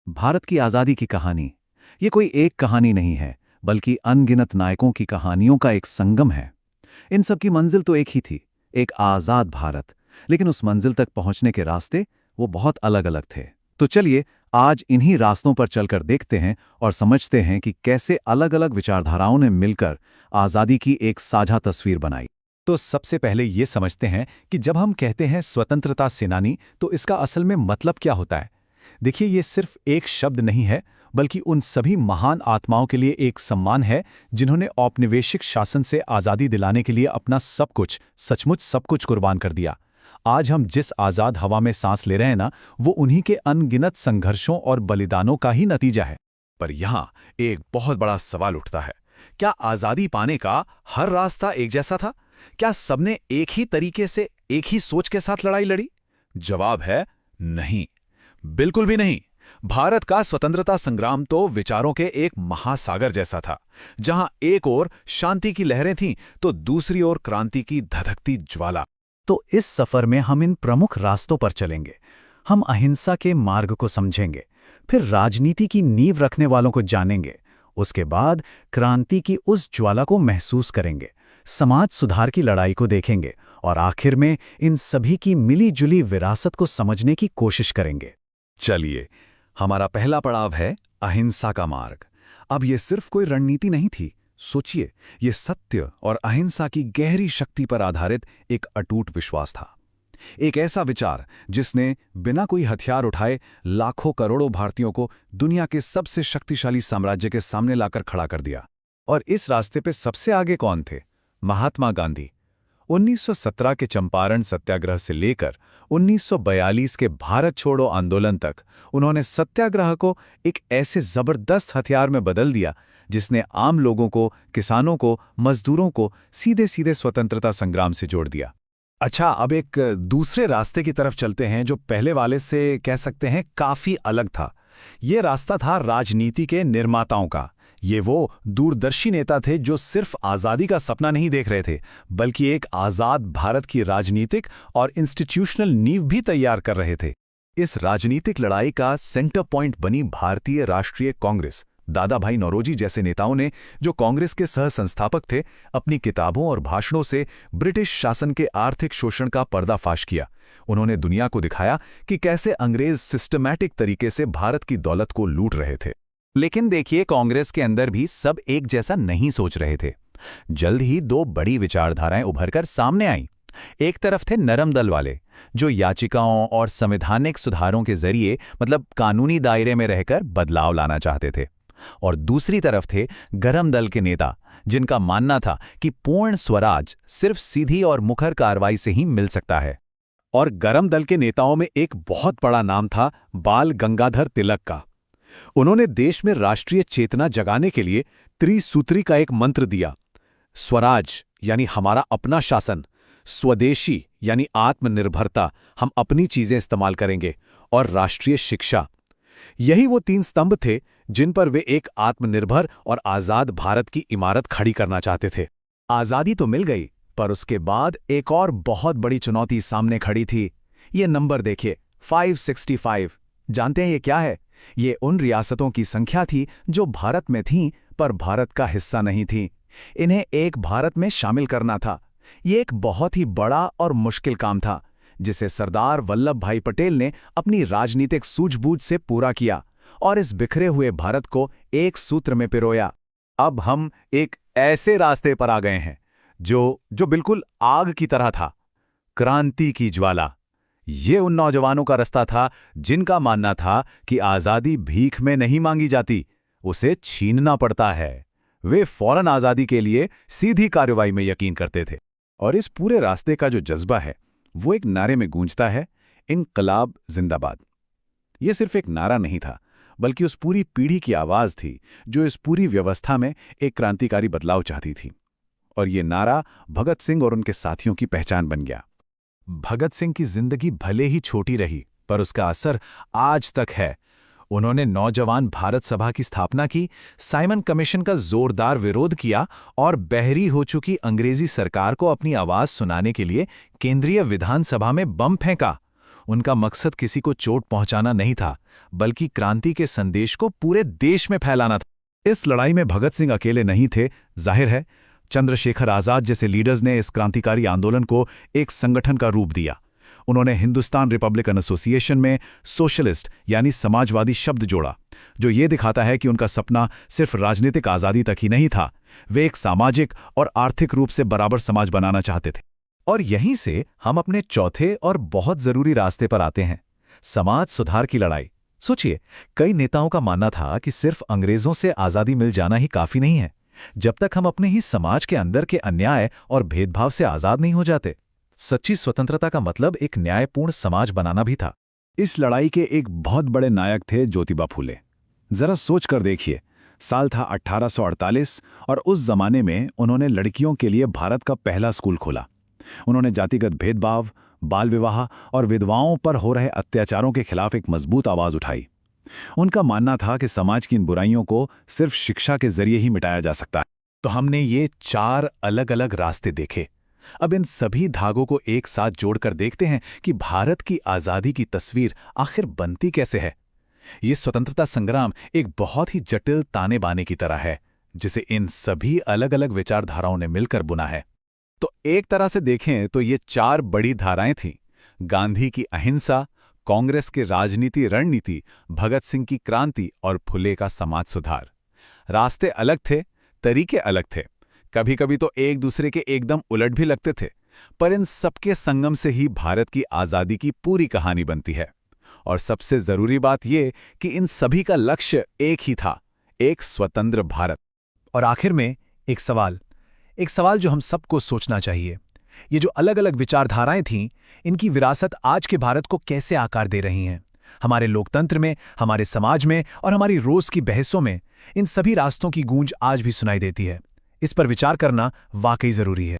भारत की आज़ादी की कहानी। ये कोई एक कहानी नहीं है, बल्कि अनगिनत नायकों की कहानियों का एक संगम है। इन सब की मंजिल तो एक ही थी, एक आज़ाद भारत। लेकिन उस मंजिल तक पहुंचने के रास्ते वो बहुत अलग-अलग थे। तो चलिए आज इन्हीं रास्तों पर चलकर देखते हैं और समझते हैं कि कैसे अलग-अलग विचारधाराओं ने मिलकर आज़ादी की एक साझा तस्वीर बनाई। तो सबसे पहले ये समझते हैं कि जब हम कहते हैं स्वतंत्रता सेनानी, तो इसका असल में मतलब क्या होता है। देखिए, ये सिर्फ एक शब्द नहीं है, बल्कि उन सभी महान आत्माओं के लिए एक सम्मान है जिन्होंने औपनिवेशिक शासन से आज़ादी दिलाने के लिए अपना सब कुछ, सचमुच सब कुछ कुर्बान कर दिया। आज हम जिस आज़ाद हवा में सांस ले रहे हैं ना, वो उन्हीं के अनगिनत संघर्षों और बलिदानों का ही नतीजा है। पर यहाँ एक बहुत बड़ा सवाल उठता है। क्या आज़ादी पाने का हर रास्ता एक जैसा था? क्या सबने एक ही तरीके से, एक ही सोच के साथ लड़ाई लड़ी? जवाब है नहीं, बिल्कुल भी नहीं। भारत का स्वतंत्रता संग्राम तो विचारों के एक महासागर जैसा था, जहां एक ओर शांति की लहरें थीं तो दूसरी ओर क्रांति की धधकती ज्वाला। तो इस सफर में हम इन प्रमुख रास्तों पर चलेंगे। हम अहिंसा के मार्ग को समझेंगे, फिर राजनीति की नींव रखने वालों को जानेंगे, उसके बाद क्रांति की उस ज्वाला को महसूस करेंगे, समाज सुधार की लड़ाई को देखेंगे और आखिर में इन सभी की मिली-जुली विरासत को समझने की कोशिश करेंगे। चलिए, हमारा पहला पड़ाव है अहिंसा का मार्ग। अब ये सिर्फ कोई रणनीति नहीं थी। सोचिए, ये सत्य और अहिंसा की गहरी शक्ति पर आधारित एक अटूट विश्वास था। एक ऐसा विचार जिसने बिना कोई हथियार उठाए लाखों करोड़ों भारतीयों को दुनिया के सबसे शक्तिशाली साम्राज्य के सामने लाकर खड़ा कर दिया। और इस रास्ते पे सबसे आगे कौन थे? महात्मा गांधी। 1917 के चंपारण सत्याग्रह से लेकर 1942 के भारत छोड़ो आंदोलन तक उन्होंने सत्याग्रह को एक ऐसे जबरदस्त हथियार में बदल दिया जिसने आम लोगों को, किसानों को, मजदूरों को सीधे सीधे स्वतंत्रता संग्राम से जोड़ दिया। अच्छा, अब एक दूसरे रास्ते की तरफ चलते हैं जो पहले वाले से कह सकते हैं काफी अलग था। ये रास्ता था राजनीति के निर्माताओं का। ये वो दूरदर्शी नेता थे जो सिर्फ आज़ादी का सपना नहीं देख रहे थे, बल्कि एक आज़ाद भारत की राजनीतिक और इंस्टीट्यूशनल नींव भी तैयार कर रहे थे। इस राजनीतिक लड़ाई का सेंटर पॉइंट बनी भारतीय राष्ट्रीय कांग्रेस। दादा भाई नौरोजी जैसे नेताओं ने, जो कांग्रेस के सह संस्थापक थे, अपनी किताबों और भाषणों से ब्रिटिश शासन के आर्थिक शोषण का पर्दाफाश किया। उन्होंने दुनिया को दिखाया कि कैसे अंग्रेज सिस्टमैटिक तरीके से भारत की दौलत को लूट रहे थे। लेकिन देखिए, कांग्रेस के अंदर भी सब एक जैसा नहीं सोच रहे थे। जल्द ही दो बड़ी विचारधाराएं उभरकर सामने आईं। एक तरफ थे नरम दल वाले, जो याचिकाओं और संवैधानिक सुधारों के जरिए, मतलब कानूनी दायरे में रहकर बदलाव लाना चाहते थे। और दूसरी तरफ थे गरम दल के नेता, जिनका मानना था कि पूर्ण स्वराज सिर्फ सीधी और मुखर कार्रवाई से ही मिल सकता है। और गरम दल के नेताओं में एक बहुत बड़ा नाम था बाल गंगाधर तिलक का। उन्होंने देश में राष्ट्रीय चेतना जगाने के लिए त्रिसूत्री का एक मंत्र दिया। स्वराज यानी हमारा अपना शासन, स्वदेशी यानी आत्मनिर्भरता, हम अपनी चीजें इस्तेमाल करेंगे, और राष्ट्रीय शिक्षा। यही वो तीन स्तंभ थे जिन पर वे एक आत्मनिर्भर और आजाद भारत की इमारत खड़ी करना चाहते थे। आजादी तो मिल गई, पर उसके बाद एक और बहुत बड़ी चुनौती सामने खड़ी थी। ये नंबर देखिए, 565। जानते हैं ये क्या है? ये उन रियासतों की संख्या थी जो भारत में थीं पर भारत का हिस्सा नहीं थीं। इन्हें एक भारत में शामिल करना था। ये एक बहुत ही बड़ा और मुश्किल काम था, जिसे सरदार वल्लभ भाई पटेल ने अपनी राजनीतिक सूझबूझ से पूरा किया और इस बिखरे हुए भारत को एक सूत्र में पिरोया। अब हम एक ऐसे रास्ते पर आ गए हैं जो बिल्कुल आग की तरह था, क्रांति की ज्वाला। ये उन नौजवानों का रास्ता था जिनका मानना था कि आज़ादी भीख में नहीं मांगी जाती, उसे छीनना पड़ता है। वे फौरन आज़ादी के लिए सीधी कार्रवाई में यकीन करते थे। और इस पूरे रास्ते का जो जज्बा है, वो एक नारे में गूंजता है, इनकलाब जिंदाबाद। ये सिर्फ एक नारा नहीं था, बल्कि उस पूरी पीढ़ी की आवाज़ थी जो इस पूरी व्यवस्था में एक क्रांतिकारी बदलाव चाहती थी। और ये नारा भगत सिंह और उनके साथियों की पहचान बन गया। भगत सिंह की जिंदगी भले ही छोटी रही, पर उसका असर आज तक है। उन्होंने नौजवान भारत सभा की स्थापना की, साइमन कमीशन का जोरदार विरोध किया और बहरी हो चुकी अंग्रेजी सरकार को अपनी आवाज सुनाने के लिए केंद्रीय विधानसभा में बम फेंका। उनका मकसद किसी को चोट पहुंचाना नहीं था, बल्कि क्रांति के संदेश को पूरे देश में फैलाना था। इस लड़ाई में भगत सिंह अकेले नहीं थे, जाहिर है चंद्रशेखर आजाद जैसे लीडर्स ने इस क्रांतिकारी आंदोलन को एक संगठन का रूप दिया। उन्होंने हिंदुस्तान रिपब्लिकन एसोसिएशन में सोशलिस्ट यानी समाजवादी शब्द जोड़ा, जो ये दिखाता है कि उनका सपना सिर्फ राजनीतिक आज़ादी तक ही नहीं था, वे एक सामाजिक और आर्थिक रूप से बराबर समाज बनाना चाहते थे। और यहीं से हम अपने चौथे और बहुत जरूरी रास्ते पर आते हैं, समाज सुधार की लड़ाई। सोचिए, कई नेताओं का मानना था कि सिर्फ अंग्रेजों से आज़ादी मिल जाना ही काफ़ी नहीं है, जब तक हम अपने ही समाज के अंदर के अन्याय और भेदभाव से आज़ाद नहीं हो जाते। सच्ची स्वतंत्रता का मतलब एक न्यायपूर्ण समाज बनाना भी था। इस लड़ाई के एक बहुत बड़े नायक थे ज्योतिबा फूले। जरा सोच कर देखिए, साल था 1848 और उस जमाने में उन्होंने लड़कियों के लिए भारत का पहला स्कूल खोला। उन्होंने जातिगत भेदभाव, बाल विवाह और विधवाओं पर हो रहे अत्याचारों के खिलाफ एक मजबूत आवाज उठाई। उनका मानना था कि समाज की इन बुराइयों को सिर्फ शिक्षा के जरिए ही मिटाया जा सकता है। तो हमने ये 4 अलग-अलग रास्ते देखे। अब इन सभी धागों को एक साथ जोड़कर देखते हैं कि भारत की आज़ादी की तस्वीर आखिर बनती कैसे है। ये स्वतंत्रता संग्राम एक बहुत ही जटिल ताने बाने की तरह है, जिसे इन सभी अलग-अलग विचारधाराओं ने मिलकर बुना है। तो एक तरह से देखें तो ये 4 बड़ी धाराएं थीं: गांधी की अहिंसा, कांग्रेस की राजनीति रणनीति, भगत सिंह की क्रांति और फुले का समाज सुधार। रास्ते अलग थे, तरीके अलग थे, कभी कभी तो एक दूसरे के एकदम उलट भी लगते थे, पर इन सबके संगम से ही भारत की आज़ादी की पूरी कहानी बनती है। और सबसे जरूरी बात यह कि इन सभी का लक्ष्य एक ही था, एक स्वतंत्र भारत। और आखिर में एक सवाल जो हम सबको सोचना चाहिए, ये जो अलग अलग विचारधाराएं थीं, इनकी विरासत आज के भारत को कैसे आकार दे रही हैं? हमारे लोकतंत्र में, हमारे समाज में और हमारी रोज की बहसों में इन सभी रास्तों की गूंज आज भी सुनाई देती है। इस पर विचार करना वाकई जरूरी है।